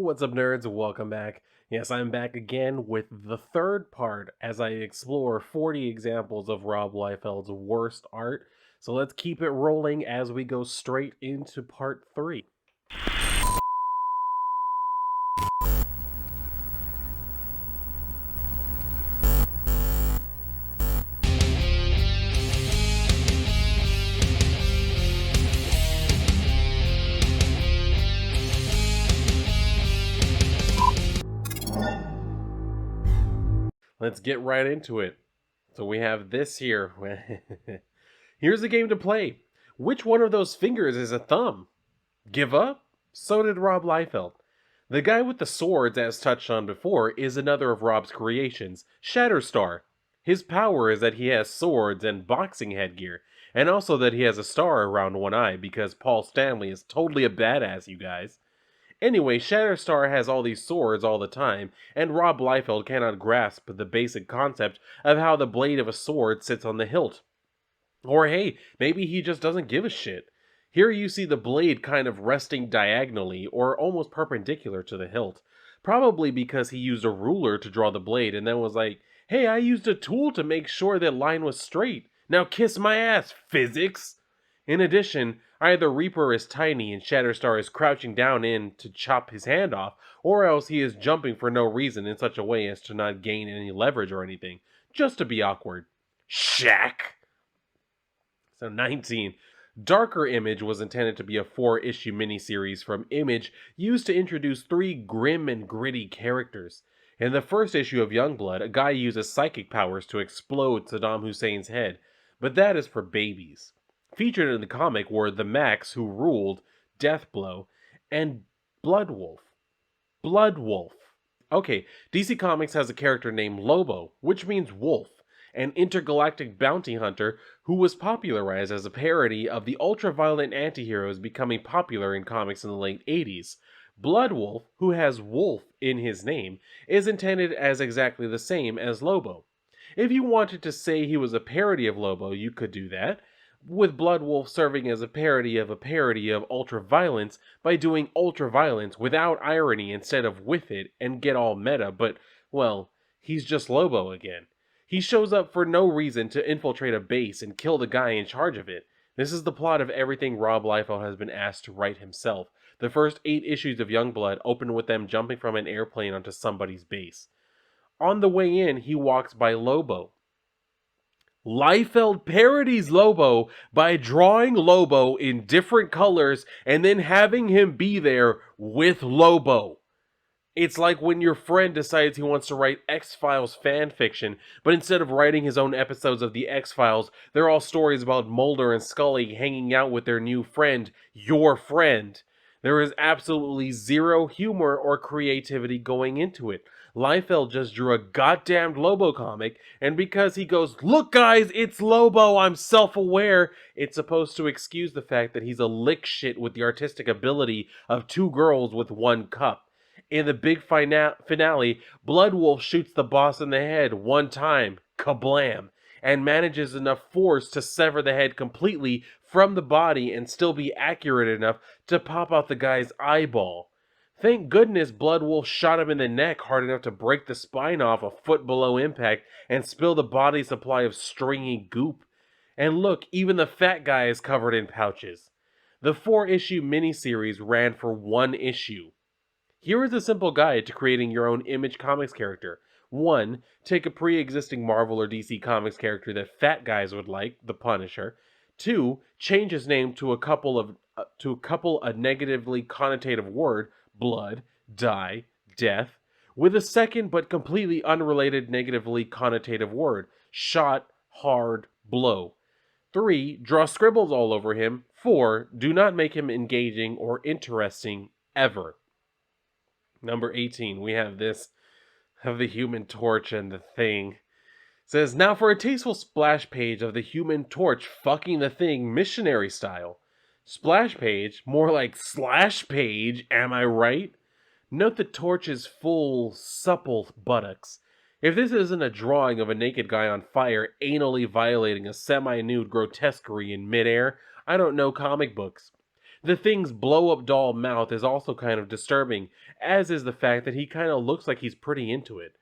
What's up, nerds? Welcome back. Yes, I'm back again with the third part as I explore 40 examples of Rob Liefeld's worst art. So let's keep it rolling as we go straight into part 3. Let's get right into it. So we have this here. Here's the game to play. Which one of those fingers is a thumb? Give up? So did Rob Liefeld. The guy with the swords, as touched on before, is another of Rob's creations, Shatterstar. His power is that he has swords and boxing headgear, and also that he has a star around one eye because Paul Stanley is totally a badass, you guys. Anyway, Shatterstar has all these swords all the time, and Rob Liefeld cannot grasp the basic concept of how the blade of a sword sits on the hilt. Or hey, maybe he just doesn't give a shit. Here you see the blade kind of resting diagonally or almost perpendicular to the hilt. Probably because he used a ruler to draw the blade and then was like, hey, I used a tool to make sure that line was straight. Now kiss my ass, physics! In addition, either Reaper is tiny and Shatterstar is crouching down in to chop his hand off, or else he is jumping for no reason in such a way as to not gain any leverage or anything, just to be awkward. Shaq! So 19. Darker Image was intended to be a 4-issue miniseries from Image used to introduce 3 grim and gritty characters. In the first issue of Youngblood, a guy uses psychic powers to explode Saddam Hussein's head, but that is for babies. Featured in the comic were the Max who ruled, Deathblow, and Bloodwolf. Bloodwolf. Okay, DC Comics has a character named Lobo, which means wolf, an intergalactic bounty hunter who was popularized as a parody of the ultra-violent antiheroes becoming popular in comics in the late 80s. Bloodwolf, who has wolf in his name, is intended as exactly the same as Lobo. If you wanted to say he was a parody of Lobo, you could do that, with Bloodwolf serving as a parody of ultra-violence by doing ultra-violence without irony instead of with it and get all meta, but, well, he's just Lobo again. He shows up for no reason to infiltrate a base and kill the guy in charge of it. This is the plot of everything Rob Liefeld has been asked to write himself. The first 8 issues of Youngblood open with them jumping from an airplane onto somebody's base. On the way in, he walks by Lobo. Liefeld parodies Lobo by drawing Lobo in different colors and then having him be there with Lobo. It's like when your friend decides he wants to write X-Files fan fiction, but instead of writing his own episodes of the X-Files, they're all stories about Mulder and Scully hanging out with their new friend, your friend. There is absolutely zero humor or creativity going into it. Liefeld just drew a goddamned Lobo comic, and because he goes, look guys, it's Lobo, I'm self-aware, it's supposed to excuse the fact that he's a lick shit with the artistic ability of 2 girls with 1 cup. In the big finale, Bloodwolf shoots the boss in the head 1 time, kablam, and manages enough force to sever the head completely from the body and still be accurate enough to pop out the guy's eyeball. Thank goodness Bloodwolf shot him in the neck hard enough to break the spine off a foot below impact and spill the body's supply of stringy goop. And look, even the fat guy is covered in pouches. The 4-issue miniseries ran for 1 issue. Here is a simple guide to creating your own Image Comics character. 1. Take a pre-existing Marvel or DC Comics character that fat guys would like, the Punisher. 2. Change his name to a couple a negatively connotative word, blood, die, death, with a second but completely unrelated negatively connotative word, shot, hard, blow. 3. Draw scribbles all over him. 4. Do not make him engaging or interesting ever. Number 18, we have this of the Human Torch and the Thing. It says, now for a tasteful splash page of the Human Torch fucking the Thing missionary style. Splash page, more like slash page, am I right? Note the Torch's full, supple buttocks. If this isn't a drawing of a naked guy on fire anally violating a semi-nude grotesquerie in midair, I don't know comic books. The Thing's blow-up doll mouth is also kind of disturbing, as is the fact that he kind of looks like he's pretty into it.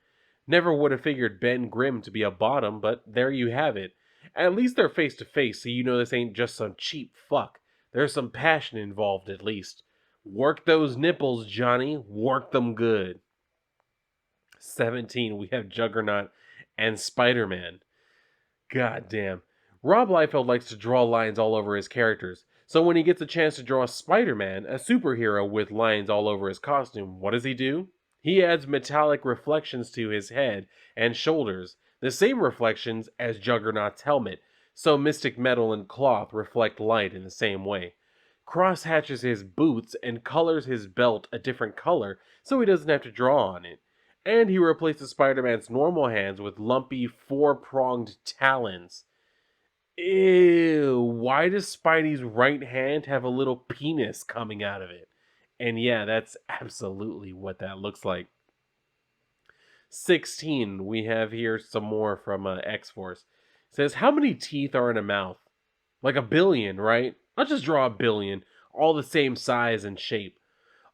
Never would have figured Ben Grimm to be a bottom, but there you have it. At least they're face to face, so you know this ain't just some cheap fuck. There's some passion involved at least. Work those nipples, Johnny. Work them good. 17, we have Juggernaut and Spider-Man. God damn. Rob Liefeld likes to draw lines all over his characters. So when he gets a chance to draw Spider-Man, a superhero with lines all over his costume, what does he do? He adds metallic reflections to his head and shoulders, the same reflections as Juggernaut's helmet, so mystic metal and cloth reflect light in the same way. Cross hatches his boots and colors his belt a different color so he doesn't have to draw on it. And he replaces Spider-Man's normal hands with lumpy, four-pronged talons. Ew, why does Spidey's right hand have a little penis coming out of it? And yeah, that's absolutely what that looks like. 16, we have here some more from X-Force. It says, how many teeth are in a mouth? Like a billion, right? I'll just draw a billion, all the same size and shape.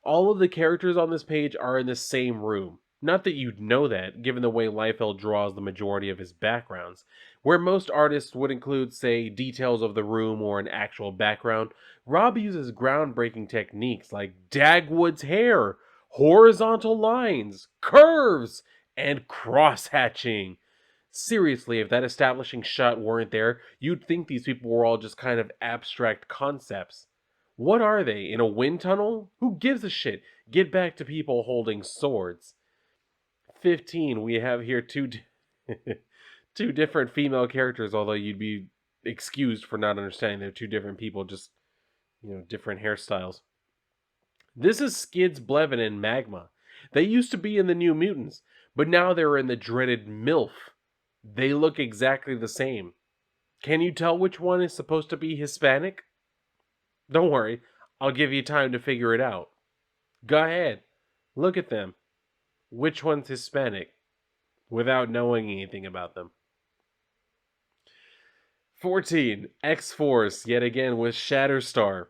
All of the characters on this page are in the same room. Not that you'd know that, given the way Liefeld draws the majority of his backgrounds. Where most artists would include, say, details of the room or an actual background, Rob uses groundbreaking techniques like Dagwood's hair, horizontal lines, curves, and cross-hatching. Seriously, if that establishing shot weren't there, you'd think these people were all just kind of abstract concepts. What are they, in a wind tunnel? Who gives a shit? Get back to people holding swords. 15, we have here two different female characters, although you'd be excused for not understanding they're two different people, just, different hairstyles. This is Skids, Blevin, and Magma. They used to be in the New Mutants, but now they're in the dreaded MILF. They look exactly the same. Can you tell which one is supposed to be Hispanic? Don't worry, I'll give you time to figure it out. Go ahead, look at them. Which one's Hispanic? Without knowing anything about them. 14, X-Force, yet again with Shatterstar.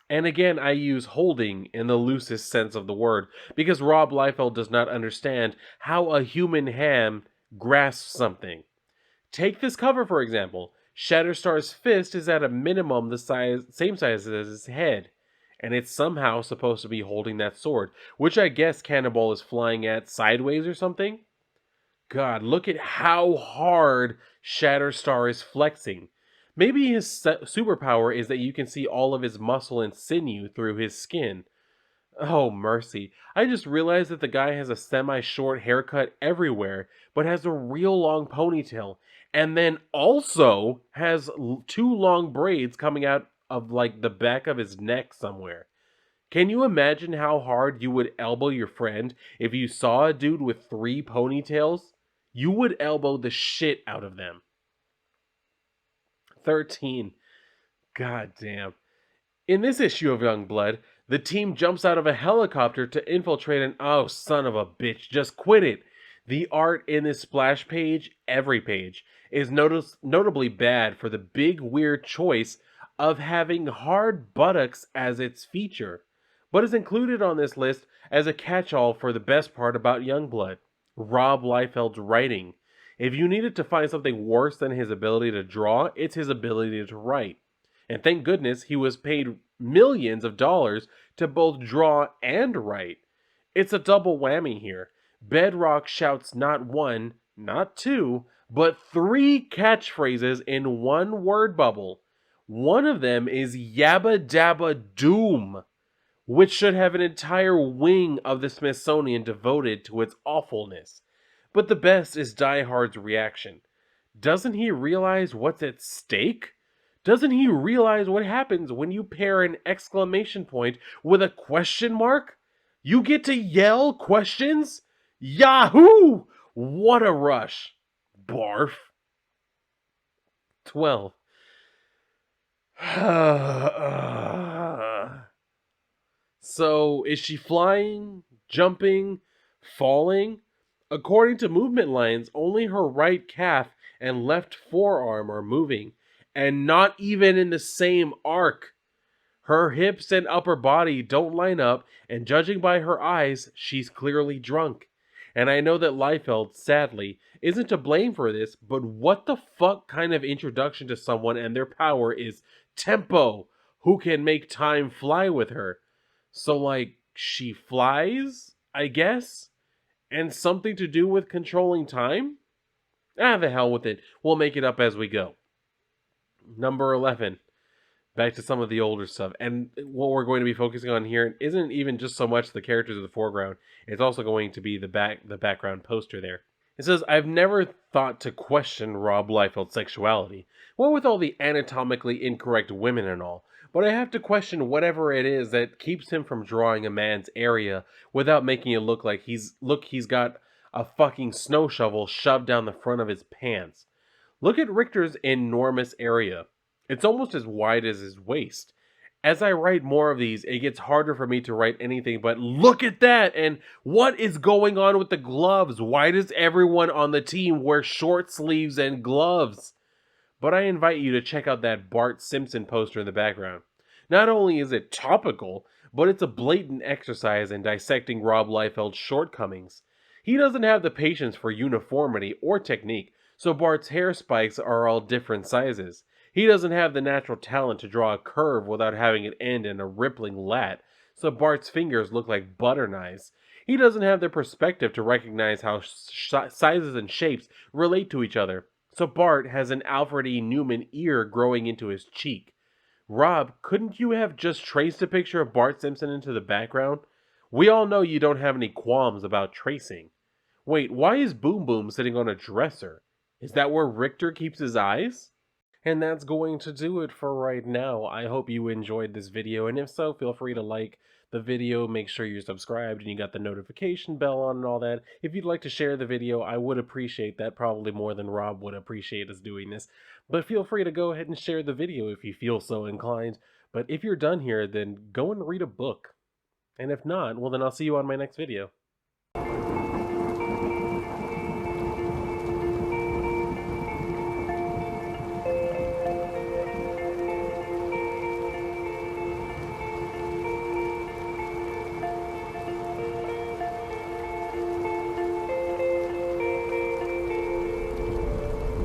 And again, I use holding in the loosest sense of the word, because Rob Liefeld does not understand how a human hand grasps something. Take this cover, for example. Shatterstar's fist is at a minimum the same size as his head, and it's somehow supposed to be holding that sword, which I guess Cannonball is flying at sideways or something. God, look at how hard Shatterstar is flexing. Maybe his superpower is that you can see all of his muscle and sinew through his skin. Oh, mercy. I just realized that the guy has a semi-short haircut everywhere, but has a real long ponytail, and then also has two long braids coming out of, like, the back of his neck somewhere. Can you imagine how hard you would elbow your friend if you saw a dude with 3 ponytails? You would elbow the shit out of them. 13. God damn. In this issue of Youngblood, the team jumps out of a helicopter to infiltrate an... Oh, son of a bitch, just quit it. The art in this splash page, every page, is notably bad for the big weird choice of having hard buttocks as its feature, but is included on this list as a catch-all for the best part about Youngblood, Rob Liefeld's writing. If you needed to find something worse than his ability to draw, it's his ability to write. And thank goodness he was paid millions of dollars to both draw and write. It's a double whammy here. Bedrock shouts not 1, not 2, but 3 catchphrases in one word bubble. One of them is Yabba Dabba Doom, which should have an entire wing of the Smithsonian devoted to its awfulness. But the best is Die Hard's reaction. Doesn't he realize what's at stake? Doesn't he realize what happens when you pair an exclamation point with a question mark? You get to yell questions? Yahoo! What a rush. Barf. 12. So, is she flying, jumping, falling? According to movement lines, only her right calf and left forearm are moving, and not even in the same arc. Her hips and upper body don't line up, and judging by her eyes, she's clearly drunk. And I know that Liefeld, sadly, isn't to blame for this, but what the fuck kind of introduction to someone and their power is Tempo, who can make time fly with her? So, like, she flies, I guess? And something to do with controlling time? Ah, the hell with it. We'll make it up as we go. Number 11. Back to some of the older stuff. And what we're going to be focusing on here isn't even just so much the characters of the foreground. It's also going to be the background poster there. It says, I've never thought to question Rob Liefeld's sexuality. What with all the anatomically incorrect women and all. But I have to question whatever it is that keeps him from drawing a man's area without making it look like he's got a fucking snow shovel shoved down the front of his pants. Look at Richter's enormous area. It's almost as wide as his waist. As I write more of these, it gets harder for me to write anything but look at that, and what is going on with the gloves? Why does everyone on the team wear short sleeves and gloves? But I invite you to check out that Bart Simpson poster in the background. Not only is it topical, but it's a blatant exercise in dissecting Rob Liefeld's shortcomings. He doesn't have the patience for uniformity or technique, so Bart's hair spikes are all different sizes. He doesn't have the natural talent to draw a curve without having it end in a rippling lat, so Bart's fingers look like butter knives. He doesn't have the perspective to recognize how sizes and shapes relate to each other, so Bart has an Alfred E. Newman ear growing into his cheek. Rob, couldn't you have just traced a picture of Bart Simpson into the background? We all know you don't have any qualms about tracing. Wait, why is Boom Boom sitting on a dresser? Is that where Richter keeps his eyes? And that's going to do it for right now. I hope you enjoyed this video, and if so, feel free to like the video, make sure you're subscribed and you got the notification bell on and all that. If you'd like to share the video, I would appreciate that, probably more than Rob would appreciate us doing this. But feel free to go ahead and share the video if you feel so inclined. But if you're done here, then go and read a book. And if not, well then I'll see you on my next video.